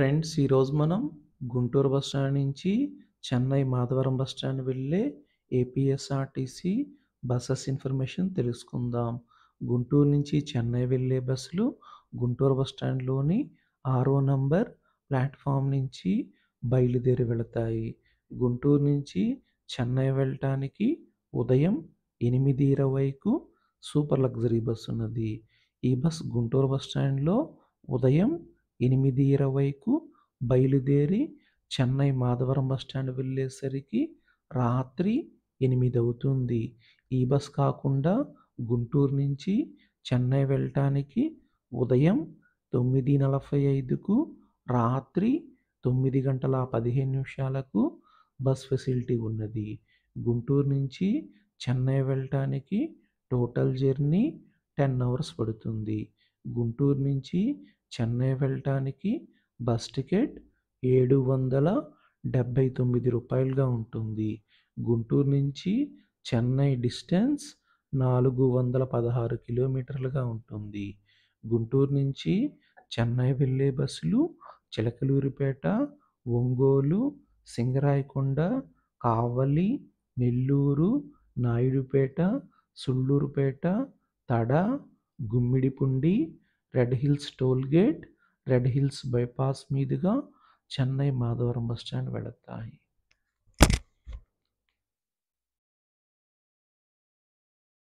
Friends, ఈరోజు మనం Guntur bus stand నుంచి చెన్నై మాధవరం బస్ స్టాండ్ వెళ్ళే ఏపీఎస్ఆర్టీసీ బసెస్ ఇన్ఫర్మేషన్ తెలుసుకుందాం. గుంటూరు నుంచి చెన్నై వెళ్ళే బస్సులు గుంటూరు బస్ స్టాండ్లోని 6వ నంబర్ ప్లాట్ఫామ్ నుంచి బయలుదేరి వెళతాయి. గుంటూరు నుంచి చెన్నై వెళ్ళటానికి ఉదయం 8:20కు సూపర్ లగ్జరీ బస్ ఉన్నది. ఈ బస్ గుంటూరు బస్ స్టాండ్లో ఉదయం 8:20కు బయలుదేరి చెన్నై మాధవరం బస్ స్టాండ్ వెళ్ళేసరికి రాత్రి 8 అవుతుంది. ఈ బస్ కాకుండా గుంటూరు నుంచి చెన్నై వెళ్ళటానికి ఉదయం 9:45కు, రాత్రి 9:15 బస్ ఫెసిలిటీ ఉన్నది. గుంటూరు నుంచి చెన్నై వెళ్ళటానికి టోటల్ జర్నీ 10 అవర్స్ పడుతుంది. గుంటూరు నుంచి చెన్నై వెళ్ళటానికి బస్ టికెట్ రూ. 779గా ఉంటుంది. గుంటూరు నుంచి చెన్నై డిస్టెన్స్ 416 కిలోమీటర్లుగా ఉంటుంది. గుంటూరు నుంచి చెన్నై వెళ్ళే బస్సులు Chilakaluripet, Ongole, Singarayakonda, Kavali, Nellore, Naidupeta, Sullurpeta, Tada, Gummidipoondi, Red Hills tollgate, Red Hills bypass మీదుగా చెన్నై మాధవరం బస్ స్టాండ్ వెళతాయి.